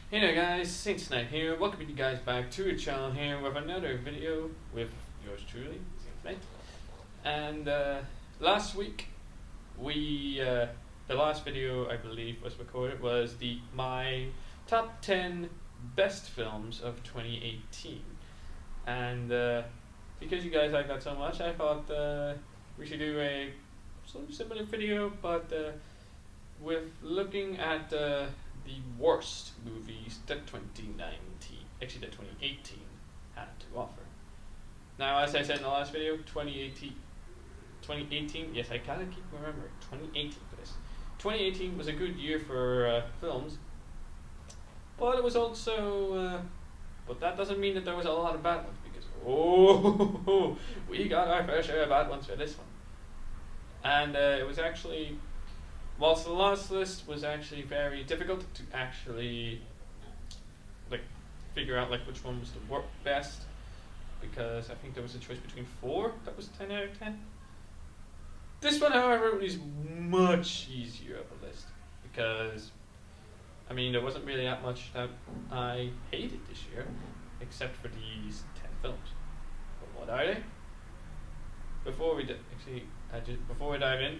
Hey there guys, Saints Knight here. Welcome you guys back to the channel here with another video with yours truly, Saints Knight. And last week the last video I believe was recorded was my top 10 best films of 2018. And because you guys like that so much, I thought we should do a sort of similar video, but with looking at the worst movies that 2018 had to offer. Now, as I said in the last video, 2018, yes, I gotta keep remembering, 2018 for this. 2018 was a good year for films, but it was also, but that doesn't mean that there was a lot of bad ones, because, we got our fair share of bad ones for this one. And it was actually, whilst the last list was actually very difficult to actually figure out which one was the best, because I think there was a choice between 4 that was 10 out of 10. This one, however, is much easier of a list, because I mean there wasn't really that much that I hated this year, except for these 10 films. But what are they? Before we dive in,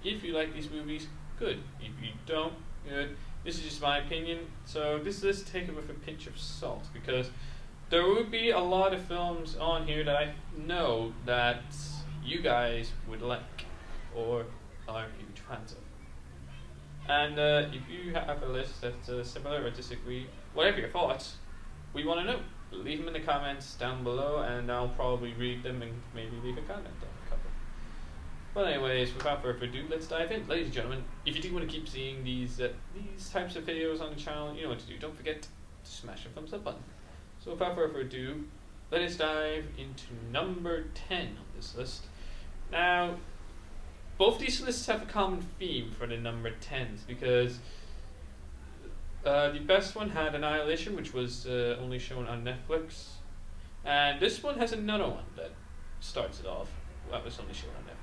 if you like these movies, good. If you don't, good. This is just my opinion, so this list, take it with a pinch of salt, because there would be a lot of films on here that I know that you guys would like or are huge fans of. And if you have a list that's similar or disagree, whatever your thoughts, we want to know. Leave them in the comments down below, and I'll probably read them and maybe leave a comment on a couple. But anyways, without further ado, let's dive in. Ladies and gentlemen, if you do want to keep seeing these types of videos on the channel, you know what to do. Don't forget to smash the thumbs up button. So without further ado, let us dive into number 10 on this list. Now, both these lists have a common theme for the number 10s, because the best one had Annihilation, which was only shown on Netflix. And this one has another one that starts it off. That was only shown on Netflix.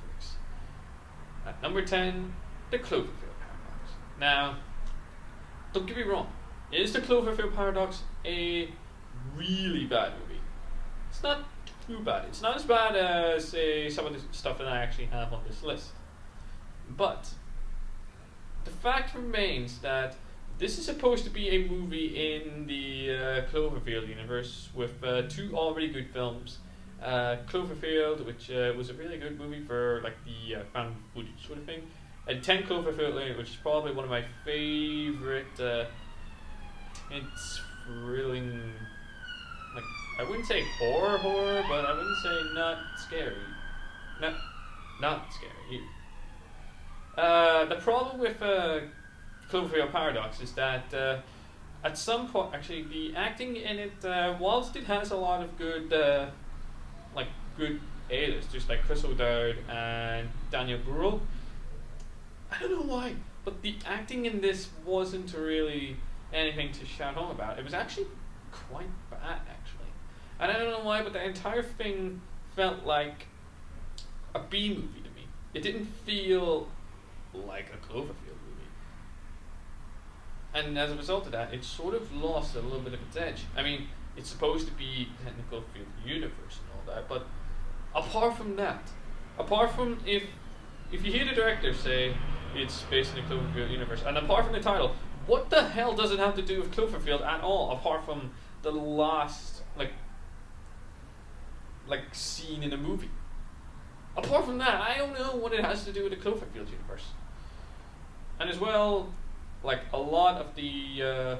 At number 10, The Cloverfield Paradox. Now, don't get me wrong, is The Cloverfield Paradox a really bad movie? It's not too bad. It's not as bad as, say, some of the stuff that I actually have on this list. But the fact remains that this is supposed to be a movie in the Cloverfield universe with 2 already good films. Cloverfield, which was a really good movie for the found footage sort of thing, and 10 Cloverfield Lane, which is probably one of my favorite tense, thrilling, I wouldn't say horror, but I wouldn't say not scary. Not scary. The problem with Cloverfield Paradox is that at some point, actually, the acting in it, whilst it has a lot of good good A-list, just like Chris O'Dowd and Daniel Bruhl, I don't know why, but the acting in this wasn't really anything to shout home about. It was actually quite bad, actually. And I don't know why, but the entire thing felt like a B movie to me. It didn't feel like a Cloverfield movie. And as a result of that, it sort of lost a little bit of its edge. I mean, it's supposed to be technical field universe and all that, but apart from if you hear the director say it's based in the Cloverfield universe, and apart from the title, what the hell does it have to do with Cloverfield at all, apart from the last scene in the movie? Apart from that, I don't know what it has to do with the Cloverfield universe. And as well, a lot of the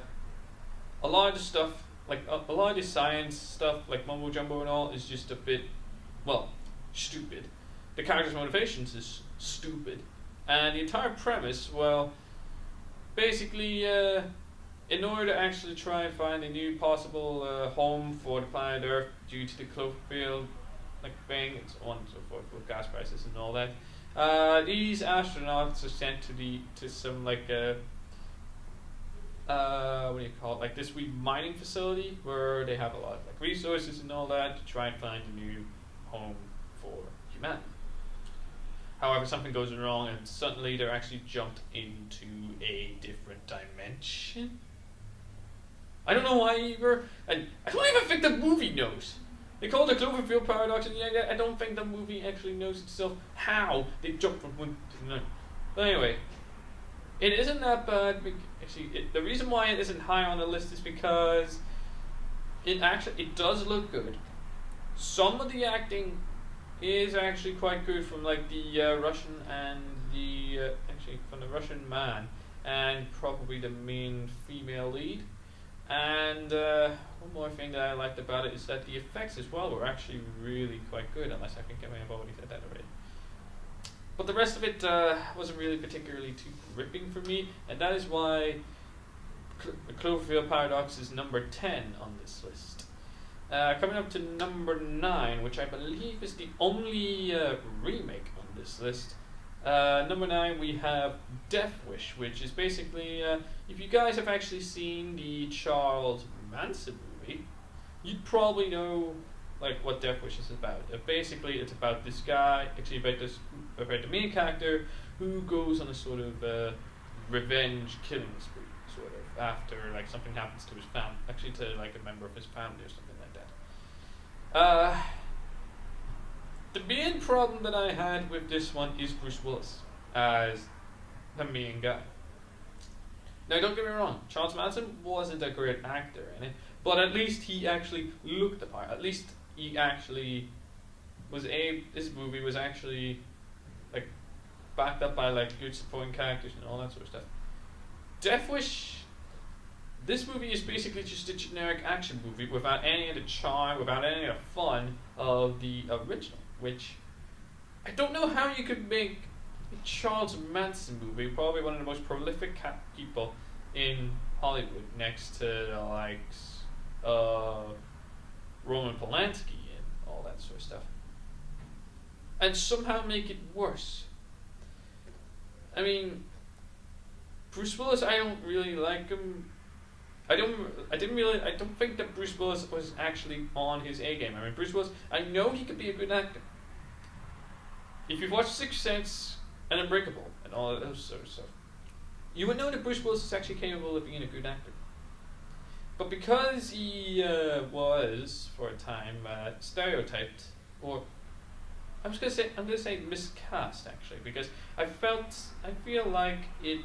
stuff, a lot of the science stuff, mumbo jumbo and all, is just a bit, stupid. The character's motivations is stupid, and the entire premise, basically, in order to actually try and find a new possible home for the planet Earth due to the Cloverfield thing, and so on and so forth, with gas prices and all that, these astronauts are sent to some what do you call it, this wee mining facility where they have a lot of resources and all that to try and find a new home for humanity. However, something goes wrong, and suddenly they're actually jumped into a different dimension. I don't know why either, and I don't even think the movie knows. They call it the Cloverfield paradox, and I don't think the movie actually knows itself how they jumped from one to the other. But anyway, it isn't that bad. Actually, the reason why it isn't high on the list is because it does look good. Some of the acting is actually quite good from like the Russian and the actually from the Russian man and probably the main female lead. And one more thing that I liked about it is that the effects as well were actually really quite good, unless I think I may have already said that already. But the rest of it wasn't really particularly too gripping for me, and that is why the Cloverfield Paradox is number 10 on this list. Coming up to number 9, which I believe is the only remake on this list. Number 9 we have Death Wish, which is basically, if you guys have actually seen the Charles Manson movie, you'd probably know like what Death Wish is about. Basically, it's about this guy, actually about the main character, who goes on a sort of revenge killing spree, sort of, after like something happens to his family, actually to like a member of his family or something like that. The main problem that I had with this one is Bruce Willis as the main guy. Now, don't get me wrong, Charles Manson wasn't a great actor in it, but at least he actually looked the part. At least he actually was this movie was actually like backed up by like good supporting characters and all that sort of stuff. Death Wish, this movie is basically just a generic action movie without any of the charm, without any of the fun of the original, which I don't know how you could make a Charles Manson movie, probably one of the most prolific people in Hollywood, next to the likes of Roman Polanski and all that sort of stuff, and somehow make it worse. I mean, Bruce Willis, I don't really like him. I don't think that Bruce Willis was actually on his A game. I mean, Bruce Willis, I know he could be a good actor. If you've watched Sixth Sense and Unbreakable and all of those sort of stuff, you would know that Bruce Willis is actually capable of being a good actor. But because he was, for a time, stereotyped, or I'm gonna say miscast, actually, because I feel like it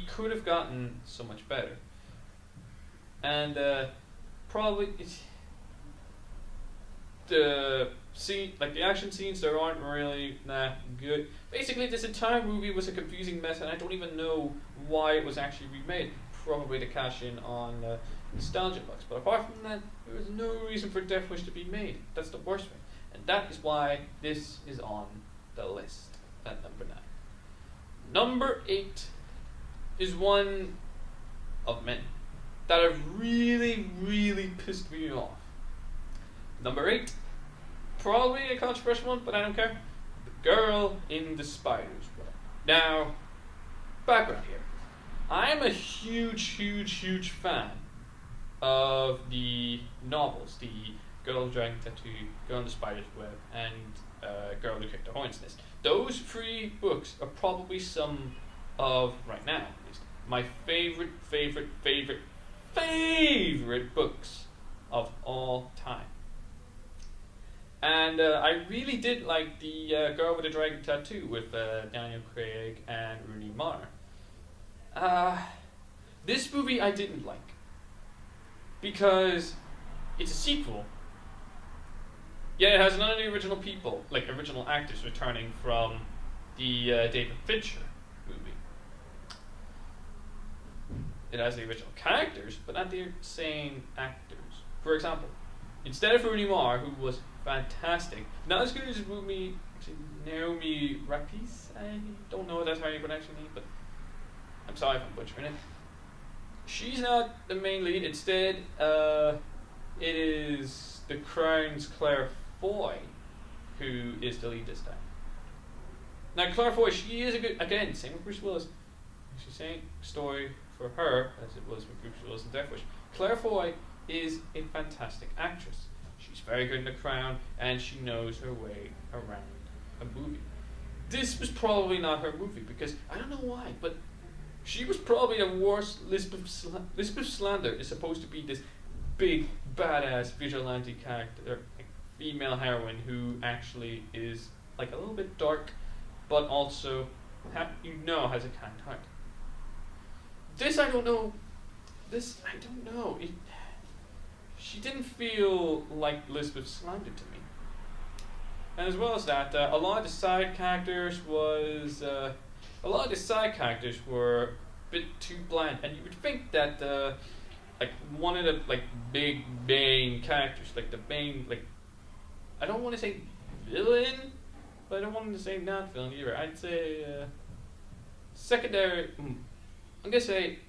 could have gotten so much better. And probably the action scenes, there aren't really that good. Basically, this entire movie was a confusing mess, and I don't even know why it was actually remade. Probably to cash in on nostalgia bucks. But apart from that, there was no reason for Death Wish to be made. That's the worst thing. And that is why this is on the list at number 9. Number 8 is one of many that have really, really pissed me off. Number 8, probably a controversial one, but I don't care. The Girl in the Spider's Web. Now, background here. I'm a huge fan of the novels, the Girl with the Dragon Tattoo, Girl in the Spider's Web, and Girl Who Kicked the Hornet's Nest. Those 3 books are probably some of, right now at least, my favorite books of all time. And I really did like the Girl with the Dragon Tattoo with Daniel Craig and Rooney Mara. This movie I didn't like because it's a sequel. Yeah, it has none of the original people, like original actors, returning from the David Fincher movie. It has the original characters, but not the same actors. For example, instead of Rooney Mara, who was fantastic, not as good as Naomi Rapace. I don't know if that's how you pronounce her name, but I'm sorry if I'm butchering it. She's not the main lead. Instead, it is The Crown's Claire Foy who is the lead this time. Now, Claire Foy, she is a good, again, same with Bruce Willis. She's saying story for her as it was with Bruce Willis and Death Wish. Claire Foy is a fantastic actress. She's very good in The Crown, and she knows her way around a movie. This was probably not her movie because I don't know why, but She was probably a worse Lisbeth Salander is supposed to be this big, badass vigilante character, like female heroine who actually is like a little bit dark, but also has a kind heart. This I don't know. She didn't feel like Lisbeth Salander to me. And as well as that, a lot of the side characters were a bit too bland, and you would think that like one of the like big main characters, like the main like, I don't want to say villain, but I don't want to say not villain either. I'd say secondary. I'm gonna say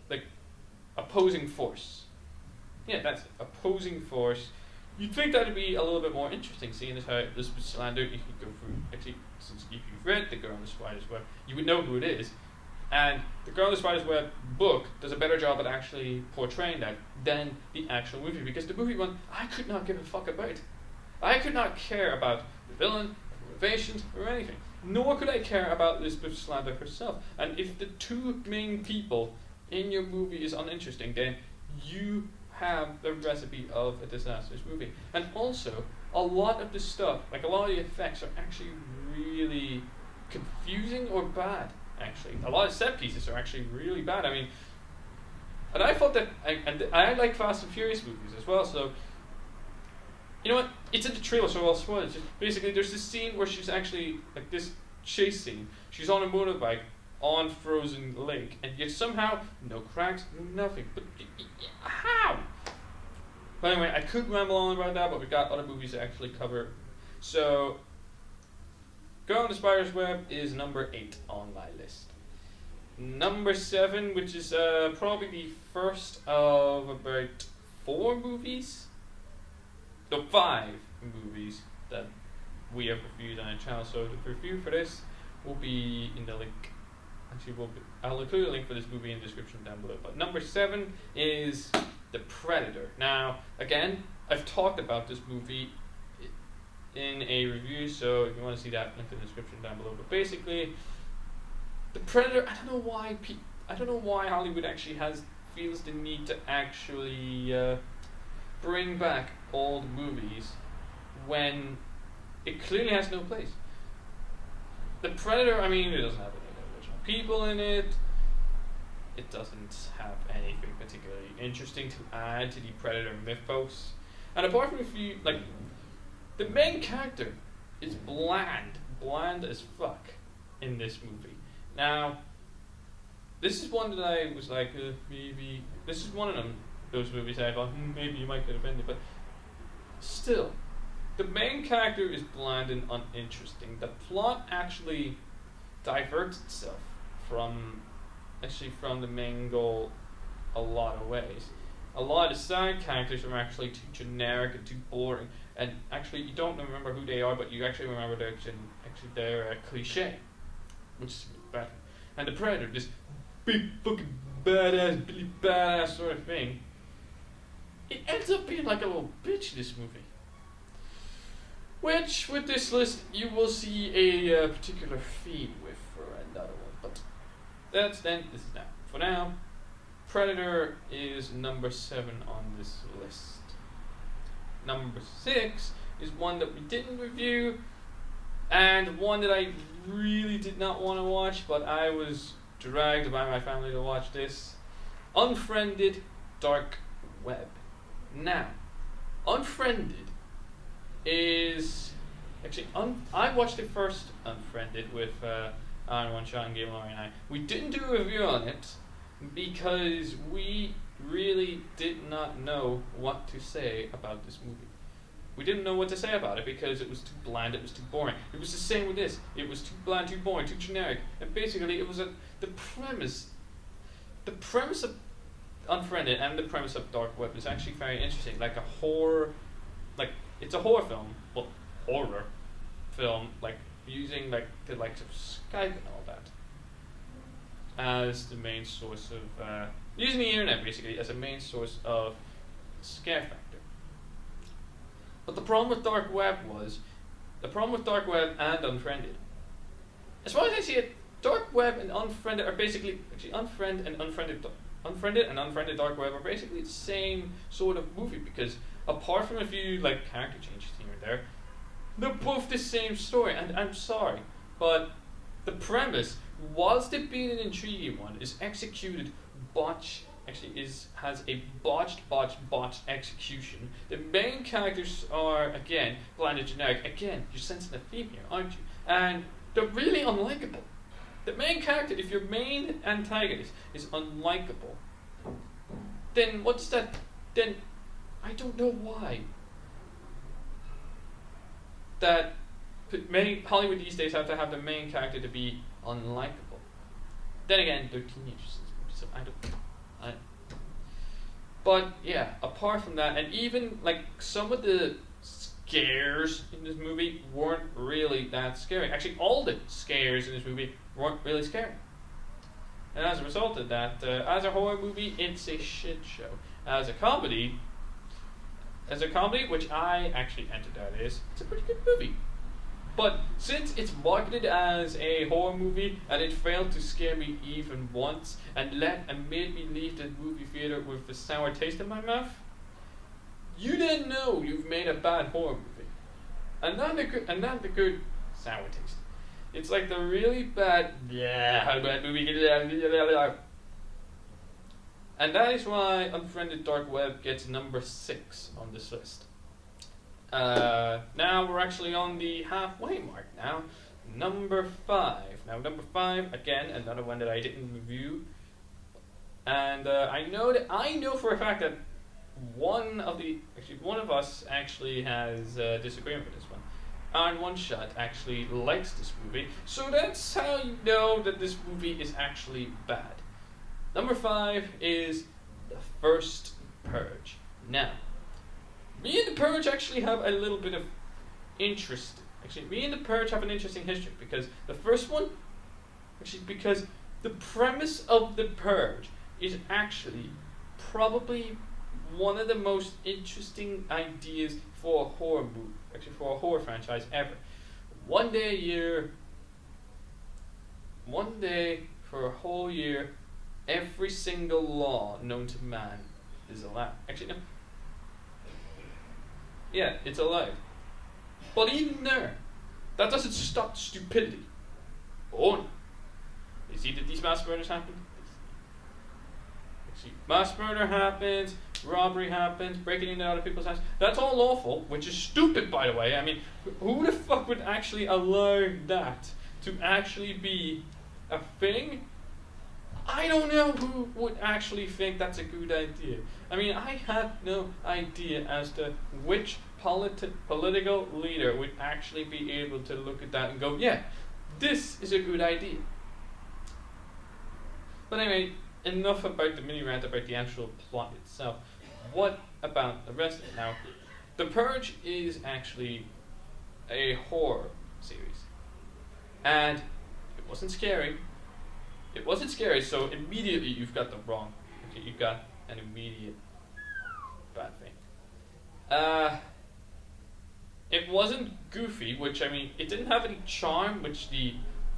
like opposing force. Yeah, that's it. Opposing force. You'd think that'd be a little bit more interesting, seeing as how this was Slander. You could go through, actually, since if you've read The Girl in the Spider's Web, you would know who it is. And The Girl in the Spider's Web book does a better job at actually portraying that than the actual movie, because the movie one, I could not give a fuck about. I could not care about the villain, motivations, or anything. Nor could I care about Lisbeth Salander herself. And if the two main people in your movie is uninteresting, then you have the recipe of a disastrous movie. And also, a lot of the stuff, like a lot of the effects, are actually really confusing or bad, actually. A lot of set pieces are actually really bad. I mean, and I thought that, I like Fast and Furious movies as well, so, you know what, it's in the trailer, so I'll spoil it. Just basically, there's this scene where she's actually, like this chase scene, she's on a motorbike on frozen lake, and yet somehow no cracks, nothing. But how? But anyway, I could ramble on about that, but we've got other movies to actually cover. So, Girl in the Spider's Web is number 8 on my list. Number 7, which is probably the first of about 4 movies, no, 5 movies that we have reviewed on our channel. So the review for this will be in the link. Actually, I'll include a link for this movie in the description down below. But number 7 is The Predator. Now, again, I've talked about this movie in a review, so if you want to see that, link in the description down below. But basically, The Predator, I don't know why Hollywood actually feels the need to actually bring back old movies when it clearly has no place. The Predator, I mean, it doesn't have any original people in it. It doesn't have anything particularly interesting to add to the Predator mythos. And apart from a few, like, the main character is bland as fuck in this movie. Now, this is one that I was like, maybe, this is one of those movies that I thought, maybe you might get offended, but still, the main character is bland and uninteresting. The plot actually diverts itself from the main goal a lot of ways. A lot of side characters are actually too generic and too boring, and actually you don't remember who they are, but you actually remember they're cliche, which is bad. And the Predator, this big fucking badass, Billy badass sort of thing, it ends up being like a little bitch, this movie. Which, with this list, you will see a particular theme with for another one. But this is now. For now, Predator is number 7 on this list. Number 6 is one that we didn't review, and one that I really did not want to watch, but I was dragged by my family to watch this. Unfriended Dark Web. Now, Unfriended is actually I watched it first, Unfriended, with Aaron, Sean, Gabe, Laurie, and I. We didn't do a review on it because we really did not know what to say about this movie. We didn't know what to say about it because it was too bland, it was too boring. It was the same with this. It was too bland, too boring, too generic. And basically it was the premise of Unfriended and the premise of Dark Web is actually very interesting. Like a horror, like it's a horror film, well, horror film, like using like the likes of Skype and all that as the main source of using the internet basically as a main source of scare factor. But the problem with Dark Web and Unfriended, as far as I see it, Dark Web and Unfriended are basically actually Unfriended and Unfriended Dark Web are basically the same sort of movie, because apart from a few like character changes here and there, they're both the same story. And I'm sorry, but the premise, whilst it being an intriguing one, is executed botch. Actually, has a botched execution. The main characters are again bland and generic. Again, you're sensing a theme here, aren't you? And they're really unlikable. The main character, if your main antagonist is unlikable, then what's that? Then I don't know why. That many Hollywood these days have to have the main character to be unlikable. Then again, they're teenagers, so I don't. But yeah, apart from that, and even like some of the scares in this movie weren't really that scary. Actually, all the scares in this movie weren't really scary. And as a result of that, as a horror movie, it's a shit show. As a comedy, which I actually entered that is, it's a pretty good movie. But since it's marketed as a horror movie and it failed to scare me even once and made me leave the movie theater with a sour taste in my mouth, you then know you've made a bad horror movie, and not the good sour taste. It's like the really bad, how bad movie can it? And that is why Unfriended Dark Web gets number 6 on this list. Now we're actually on the halfway mark now. Number 5. Now number 5, again, another one that I didn't review. And I know for a fact that one of us actually has disagreement with this one. And One Shot actually likes this movie. So that's how you know that this movie is actually bad. Number 5 is The First Purge. Now, me and The Purge actually have a little bit of interest. Actually, me and The Purge have an interesting history, because the first one, because the premise of The Purge is actually probably one of the most interesting ideas for a horror movie, for a horror franchise ever. One day for a whole year, every single law known to man is allowed. Actually, no. Yeah, it's allowed. But even there, that doesn't stop stupidity. Oh no. You see that these mass murders happen? Mass murder happens, robbery happens, breaking into other people's houses. That's all lawful, which is stupid, by the way. I mean, who the fuck would actually allow that to actually be a thing? I don't know who would actually think that's a good idea. I mean, I have no idea as to which political leader would actually be able to look at that and go, yeah, this is a good idea. But anyway, enough about the mini rant about the actual plot itself. What about the rest of it? Now, The Purge is actually a horror series. And it wasn't scary. It wasn't scary, so immediately you've got the wrong. Okay, you've got an immediate bad thing. It wasn't goofy, which, I mean, it didn't have any charm, which the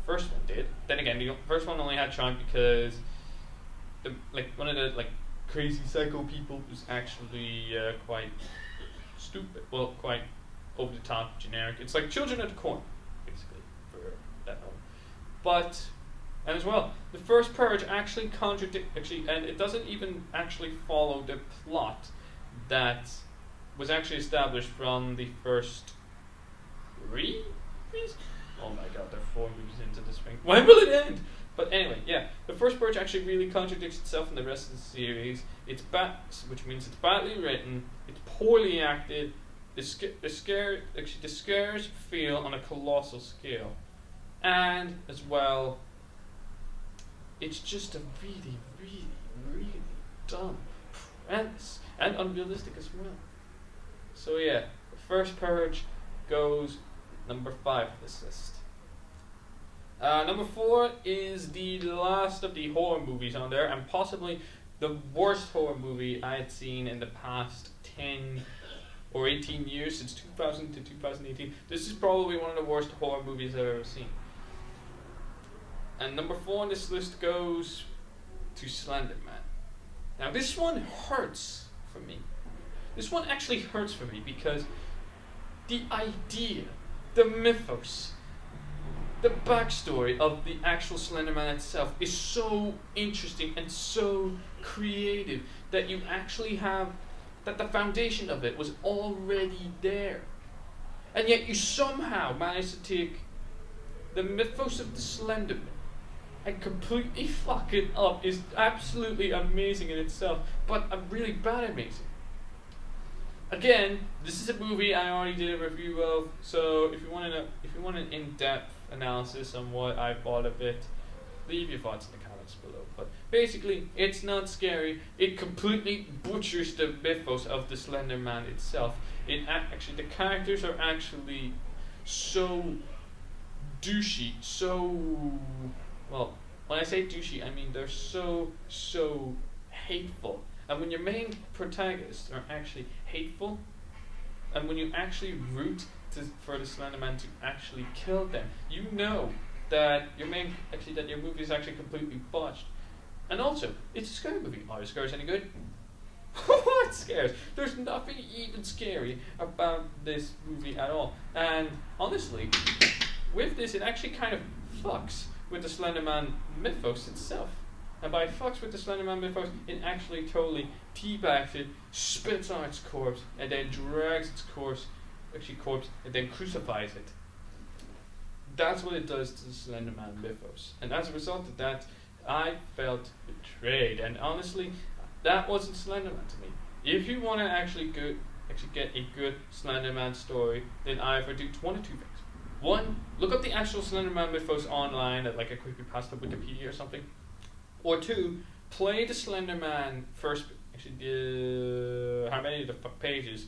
first one did. Then again, the first one only had charm because one of the crazy psycho people was actually quite stupid. Well, quite over the top, generic. It's like Children of the Corn, basically, for that one. But, and as well, the first Purge actually and it doesn't even actually follow the plot that was actually established from the first 3 movies? Oh my god, there are 4 movies into this thing. When will it end? But anyway, yeah, the first Purge actually really contradicts itself in the rest of the series. It's which means it's badly written, it's poorly acted, the scares feel on a colossal scale, and as well, it's just a really, really, really dumb premise and unrealistic as well. So yeah, the first Purge goes number 5 on this list. Number 4 is the last of the horror movies on there, and possibly the worst horror movie I had seen in the past 10 or 18 years, since 2000 to 2018. This is probably one of the worst horror movies I've ever seen. And number 4 on this list goes to Slender Man. Now this one hurts for me. This one actually hurts for me because the idea, the mythos, the backstory of the actual Slender Man itself is so interesting and so creative that you actually have, that the foundation of it was already there. And yet you somehow managed to take the mythos of the Slender Man and completely fuck it up. Is absolutely amazing in itself, but really bad amazing. Again, this is a movie I already did a review of, so if you want an in-depth analysis on what I thought of it, leave your thoughts in the comments below. But basically, it's not scary. It completely butchers the mythos of the Slender Man itself. Actually, the characters are actually so douchey, well, when I say douchey, I mean they're so hateful. And when your main protagonists are actually hateful, and when you actually root for the Slender Man to actually kill them, you know that your movie is actually completely botched. And also, it's a scary movie. Are the scares any good? What scares? There's nothing even scary about this movie at all. And honestly, with this, it actually kind of fucks with the Slender Man mythos itself. And by fucks with the Slender Man mythos, it actually totally teabags it, spits on its corpse, and then drags its corpse, and then crucifies it. That's what it does to the Slender Man mythos. And as a result of that, I felt betrayed. And honestly, that wasn't Slender Man to me. If you want to actually get a good Slender Man story, then either do one of two things. One, look up the actual Slender Man mythos online at like a creepypasta Wikipedia or something. Or two, play the Slender Man first. Actually, how many of the pages?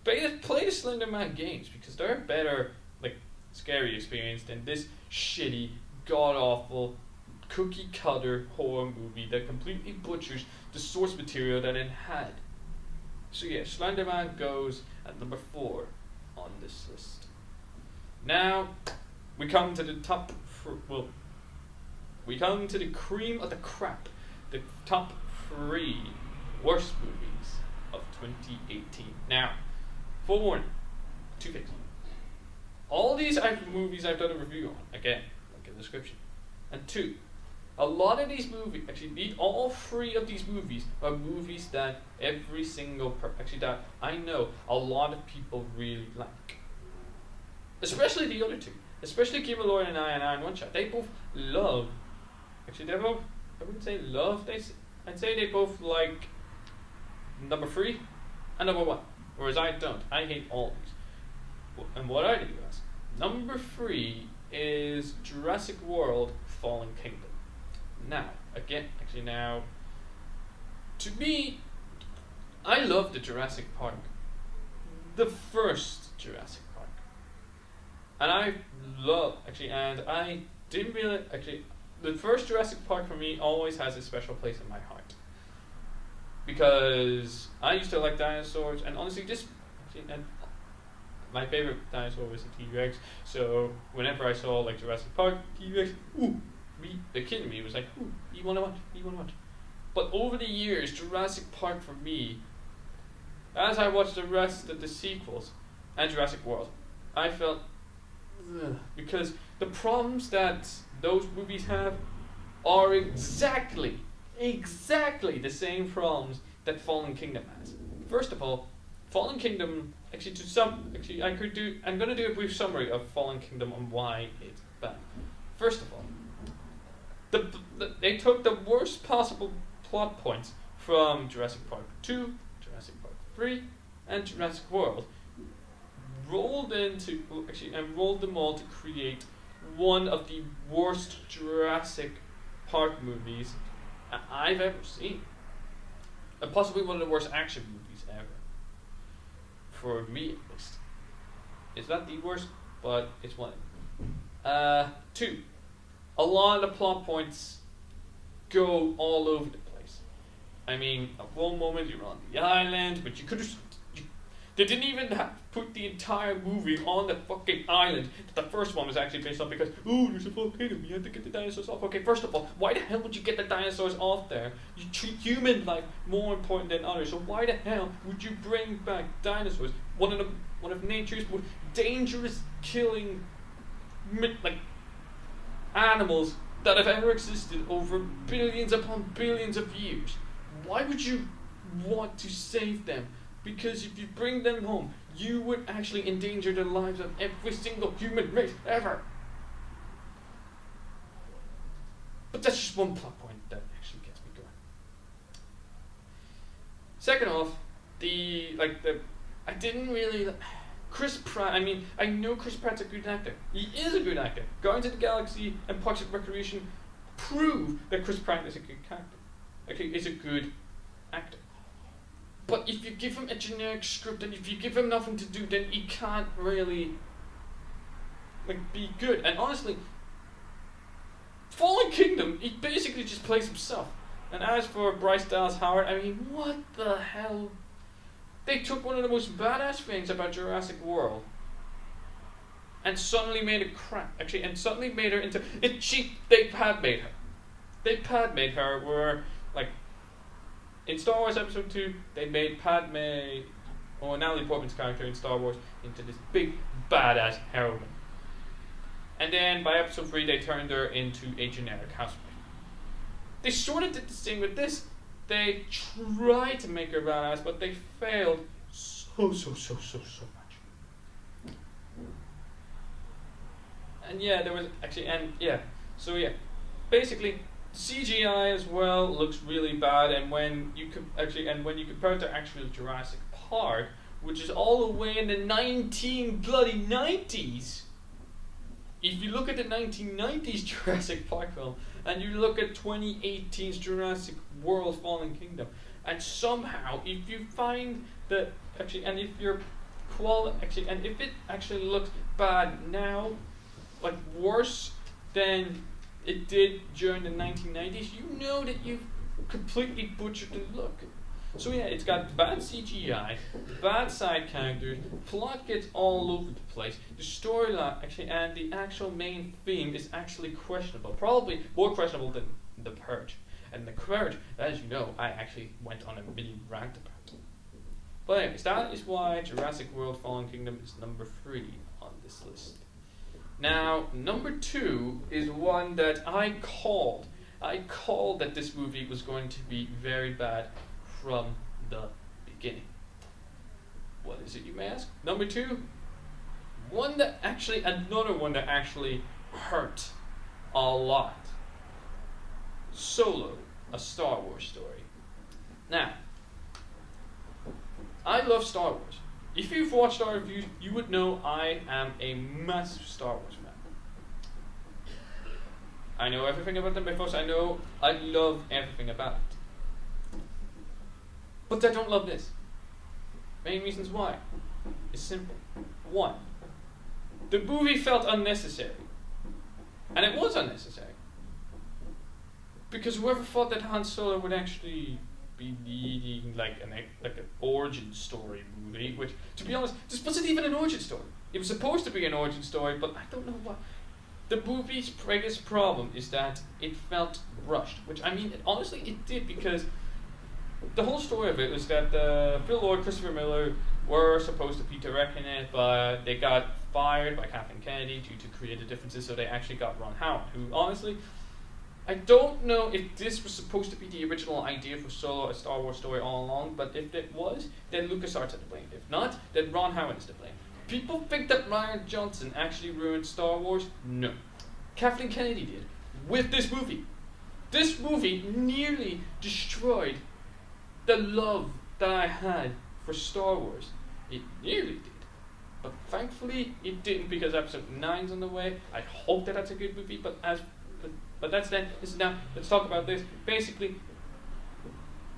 Play the Slender Man games because they're a better, like, scary experience than this shitty, god awful, cookie cutter horror movie that completely butchers the source material that it had. So yeah, Slender Man goes at number 4 on this list. Now we come to the we come to the cream of the crap, the top 3 worst movies of 2018. Now, forewarning, 2 things. All these movies I've done a review on, again, link in the description. And 2, a lot of these movies, all 3 of these movies are movies that that I know a lot of people really like. Especially the other 2. Especially Kim Malloy and Iron One Shot. They both love. I wouldn't say love. I'd say they both like number 3 and number 1. Whereas I don't. I hate all of these. And what I do is, number 3 is Jurassic World: Fallen Kingdom. Now, to me, I love the Jurassic Park. The first Jurassic Park. And I didn't really, the first Jurassic Park for me always has a special place in my heart. Because I used to like dinosaurs, and honestly, and my favorite dinosaur was the T-Rex, so whenever I saw like Jurassic Park, T-Rex, the kid in me was like, you wanna watch. But over the years, Jurassic Park for me, as I watched the rest of the sequels, and Jurassic World, I felt, because the problems that those movies have are exactly the same problems that Fallen Kingdom has. First of all, Fallen Kingdom, I'm gonna do a brief summary of Fallen Kingdom and why it's bad. First of all, they took the worst possible plot points from Jurassic Park 2, Jurassic Park 3, and Jurassic World, rolled them all to create one of the worst Jurassic Park movies I've ever seen. And possibly one of the worst action movies ever. For me, at least. It's not the worst, but it's one. 2, a lot of the plot points go all over the place. I mean, at one moment you're on the island, but you could have. They didn't even put the entire movie on the fucking island that the first one was actually based on because, oh, there's a volcano, we have to get the dinosaurs off. Okay, first of all, why the hell would you get the dinosaurs off there? You treat human life more important than others, so why the hell would you bring back dinosaurs? One of nature's most dangerous killing animals that have ever existed over billions upon billions of years. Why would you want to save them? Because if you bring them home, you would actually endanger the lives of every single human race ever. But that's just one plot point that actually gets me going. Second off, I didn't really. Chris Pratt, I know Chris Pratt's a good actor. He is a good actor. Guardians of the Galaxy and Parks and Recreation prove that Chris Pratt is a good character. Okay, is a good actor. But if you give him a generic script and if you give him nothing to do, then he can't really be good. And honestly, Fallen Kingdom, he basically just plays himself. And as for Bryce Dallas Howard, what the hell? They took one of the most badass things about Jurassic World and suddenly made it crap. Actually, and suddenly made her into they Padmade her. They Padmade her where in Star Wars Episode 2, they made Padme, or Natalie Portman's character in Star Wars, into this big badass heroine. And then by Episode 3, they turned her into a generic housewife. They sort of did the same with this. They tried to make her badass, but they failed so much. And yeah, there was actually, basically, CGI as well looks really bad, and when you compare it to actual Jurassic Park, which is all the way in the 1990s. If you look at the 1990s Jurassic Park film and you look at 2018's Jurassic World Fallen Kingdom, and somehow if you find that if it actually looks bad now, worse than it did during the 1990s, you know that you've completely butchered the look. So yeah, it's got bad CGI, bad side characters, plot gets all over the place, the storyline and the actual main theme is actually questionable, probably more questionable than The Purge. And The Purge, as you know, I actually went on a mini rant about it. But anyways, that is why Jurassic World Fallen Kingdom is number 3 on this list. Now, number 2 is one that I called that this movie was going to be very bad from the beginning. What is it, you may ask? Number 2, another one that actually hurt a lot. Solo, a Star Wars story. Now, I love Star Wars. If you've watched our reviews, you would know I am a massive Star Wars fan. I know everything about them, but I love everything about it. But I don't love this. Main reasons why is simple. 1, the movie felt unnecessary. And it was unnecessary. Because whoever thought that Han Solo would actually be needing an origin story movie, which, to be honest, this wasn't even an origin story. It was supposed to be an origin story, but I don't know why. The movie's biggest problem is that it felt rushed, which honestly it did, because the whole story of it was that Phil Lord, Christopher Miller were supposed to be directing it, but they got fired by Kathleen Kennedy due to creative differences, so they actually got Ron Howard, who honestly, I don't know if this was supposed to be the original idea for Solo, a Star Wars story all along, but if it was, then LucasArts had to blame. If not, then Ron Howard is to blame. People think that Rian Johnson actually ruined Star Wars? No. Kathleen Kennedy did. With this movie. This movie nearly destroyed the love that I had for Star Wars. It nearly did. But thankfully, it didn't, because Episode 9's on the way. I hope that that's a good movie, but that's then. Let's talk about this. Basically,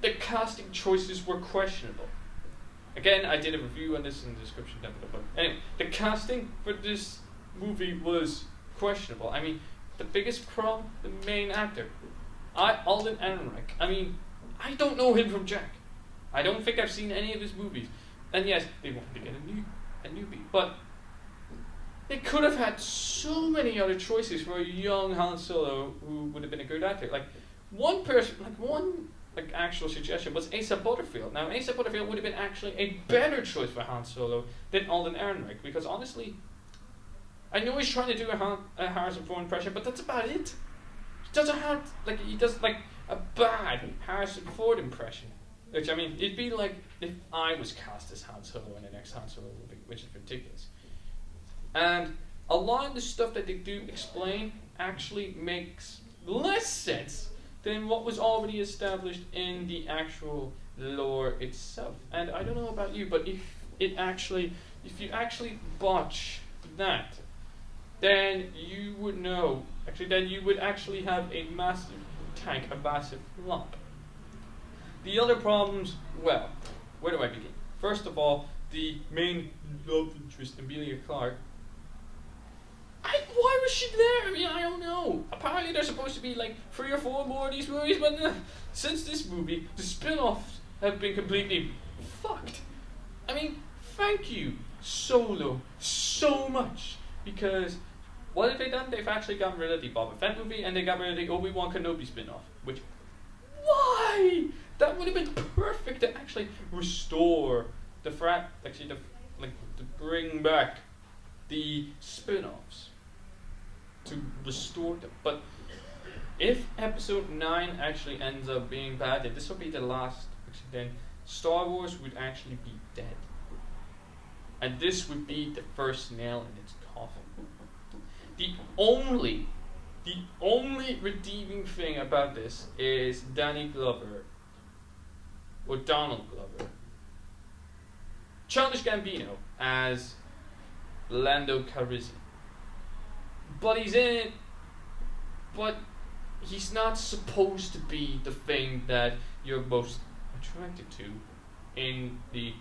the casting choices were questionable. Again, I did a review on this in the description down below. But anyway, the casting for this movie was questionable. The biggest problem, the main actor, Alden Ehrenreich. I don't know him from Jack. I don't think I've seen any of his movies. And yes, they wanted to get a newbie, but they could have had so many other choices for a young Han Solo who would have been a good actor. Like one person, like actual suggestion was Asa Butterfield. Now Asa Butterfield would have been actually a better choice for Han Solo than Alden Ehrenreich, because honestly, I know he's trying to do a Harrison Ford impression, but that's about it. He does a bad Harrison Ford impression. Which, I mean, it'd be like if I was cast as Han Solo in the next Han Solo movie, which is ridiculous. And a lot of the stuff that they do explain actually makes less sense than what was already established in the actual lore itself. And I don't know about you, but if you actually botch that, then you would know, then you would actually have a massive tank, a massive lump. The other problems, well, where do I begin? First of all, the main love interest, Emilia Clarke. Why was she there? I mean, I don't know. Apparently there's supposed to be like 3 or 4 more of these movies, but since this movie, the spin-offs have been completely fucked. I mean, thank you, Solo, so much. Because what have they done? They've actually gotten rid of the Boba Fett movie, and they got rid of the Obi-Wan Kenobi spin-off. Which, why? That would have been perfect to actually restore to bring back the spin-offs, to restore them. But if Episode 9 actually ends up being bad, then this will be the last. Then Star Wars would actually be dead, and this would be the first nail in its coffin. The only redeeming thing about this is Danny Glover, or Donald Glover, Childish Gambino as Lando Calrissian. But he's in it, but he's not supposed to be the thing that you're most attracted to in the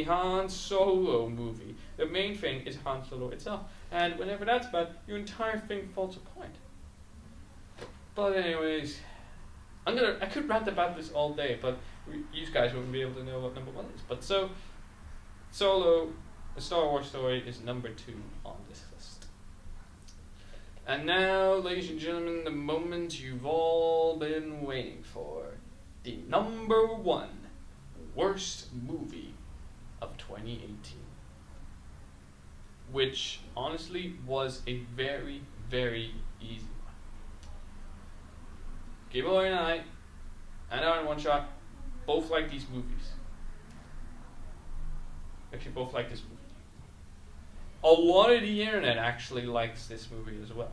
Han Solo movie. The main thing is Han Solo itself. And whenever that's bad, your entire thing falls apart. But anyways, I could rant about this all day, but you guys wouldn't be able to know what number 1 is. But so, Solo, A Star Wars Story is number 2 on this list. And now, ladies and gentlemen, the moment you've all been waiting for. The number 1 worst movie of 2018. Which, honestly, was a very, very easy one. Giveaway and I, and Aaron One Shot, both like these movies. Actually, both like this movie. A lot of the internet actually likes this movie as well.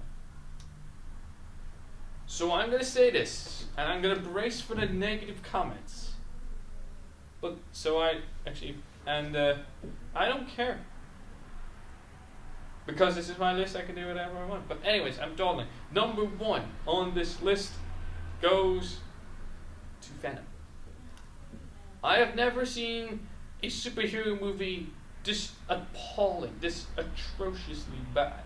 So I'm going to say this, and I'm going to brace for the negative comments. But, I don't care. Because this is my list, I can do whatever I want. But anyways, I'm dawdling. Number 1 on this list goes to Venom. I have never seen a superhero movie this appalling, this atrociously bad.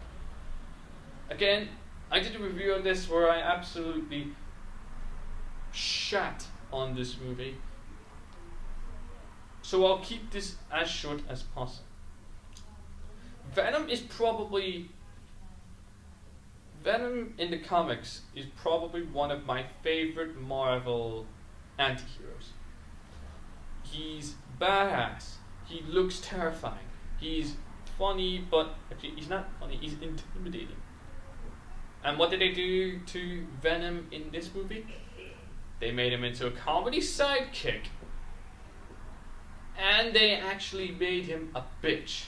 Again, I did a review on this where I absolutely shat on this movie. So I'll keep this as short as possible. Venom in the comics is probably one of my favorite Marvel anti-heroes. He's badass. He looks terrifying. He's funny, but actually he's not funny. He's intimidating. And what did they do to Venom in this movie? They made him into a comedy sidekick. And they actually made him a bitch.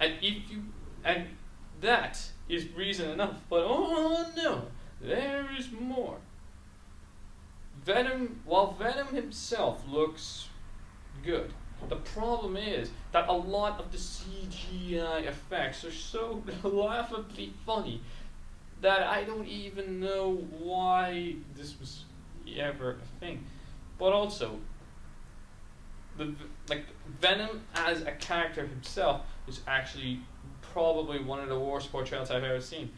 And that is reason enough. But oh no, there is more. While Venom himself looks good, the problem is that a lot of the CGI effects are so laughably funny that I don't even know why this was ever a thing. But also, Venom as a character himself is actually probably one of the worst portrayals I've ever seen.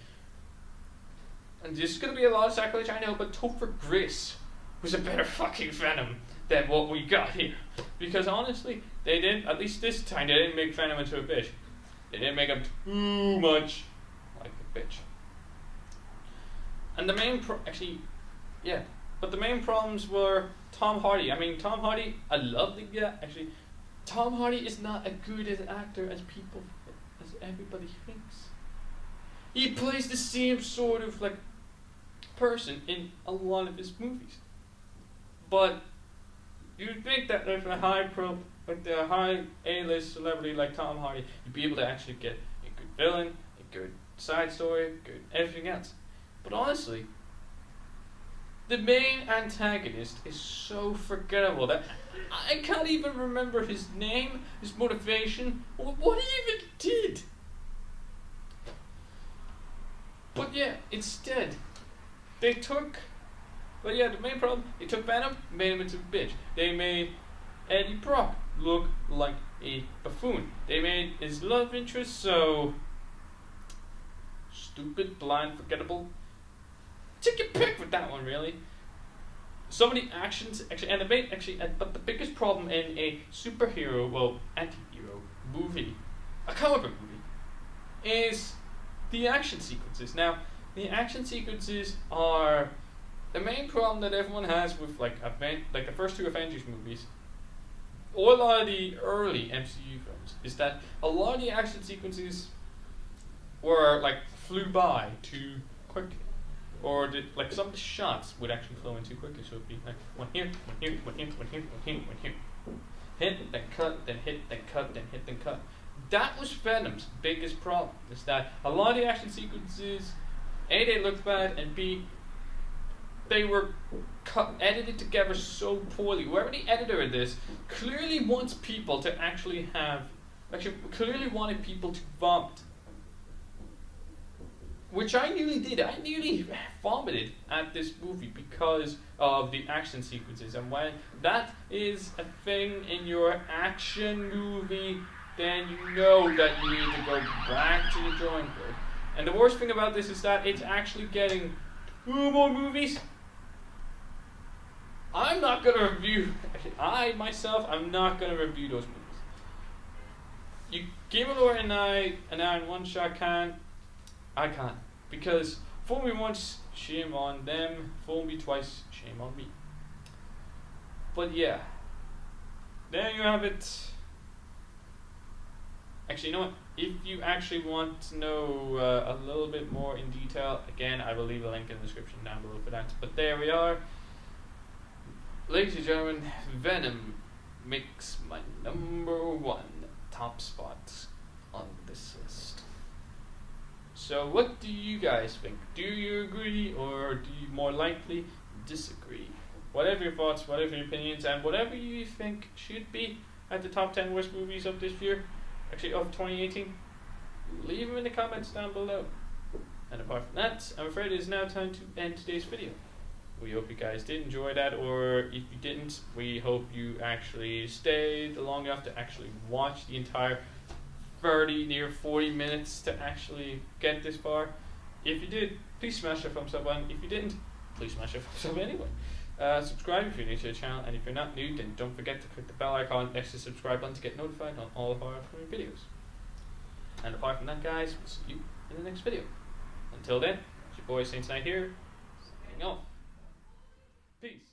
And this is going to be a lot of sacrilege, I know, but Topher Grace was a better fucking Venom than what we got here. Because honestly, they didn't, at least this time, they didn't make Venom into a bitch. They didn't make him too much like a bitch. And the main but the main problems were Tom Hardy. I mean, Tom Hardy, I love the guy. Actually, Tom Hardy is not as good an actor as everybody thinks. He plays the same sort of like person in a lot of his movies. But you'd think that with a high A-list celebrity like Tom Hardy, you'd be able to actually get a good villain, a good side story, good everything else. But honestly, the main antagonist is so forgettable that I can't even remember his name, his motivation, or what he even did. But yeah, instead, the main problem, they took Venom, made him into a bitch. They made Eddie Brock look like a buffoon. They made his love interest so stupid, blind, forgettable. Take your pick with that one, really. So many actions, but the biggest problem in a superhero, well, anti-hero movie, a comic book movie, is the action sequences. Now, the action sequences are the main problem that everyone has with like the first two Avengers movies, or a lot of the early MCU films, is that a lot of the action sequences were like flew by too quickly. Or like some of the shots would actually flow in too quickly, so it'd be like one here, one here, one here, one here, one here, one here. Hit, then cut, then hit, then cut, then hit, then cut. That was Venom's biggest problem, is that a lot of the action sequences, A, they looked bad, and B, they were edited together so poorly. Whoever the editor of this clearly wants people to clearly wanted people to vomit. Which I nearly did. I nearly vomited at this movie because of the action sequences. And when that is a thing in your action movie, then you know that you need to go back to the drawing board. And the worst thing about this is that it's actually getting 2 more movies. I'm not going to review, I'm not going to review those movies. You give it over an hour and one shot can. I can't. Because fool me once, shame on them. Fool me twice, shame on me. But yeah. There you have it. Actually, you know what? If you actually want to know a little bit more in detail, again, I will leave a link in the description down below for that. But there we are. Ladies and gentlemen, Venom makes my #1 top spot on this list. So what do you guys think? Do you agree, or do you more likely disagree? Whatever your thoughts, whatever your opinions, and whatever you think should be at the top 10 worst movies of this year, actually of 2018, leave them in the comments down below. And apart from that, I'm afraid it is now time to end today's video. We hope you guys did enjoy that, or if you didn't, we hope you actually stayed long enough to actually watch the entire 30, near 40 minutes to actually get this far. If you did, please smash the thumbs up button. If you didn't, please smash the thumbs up anyway. Subscribe if you're new to the channel, and if you're not new, then don't forget to click the bell icon next to the subscribe button to get notified on all of our upcoming videos. And apart from that, guys, we'll see you in the next video. Until then, it's your boy Saints Knight here, signing off. Peace.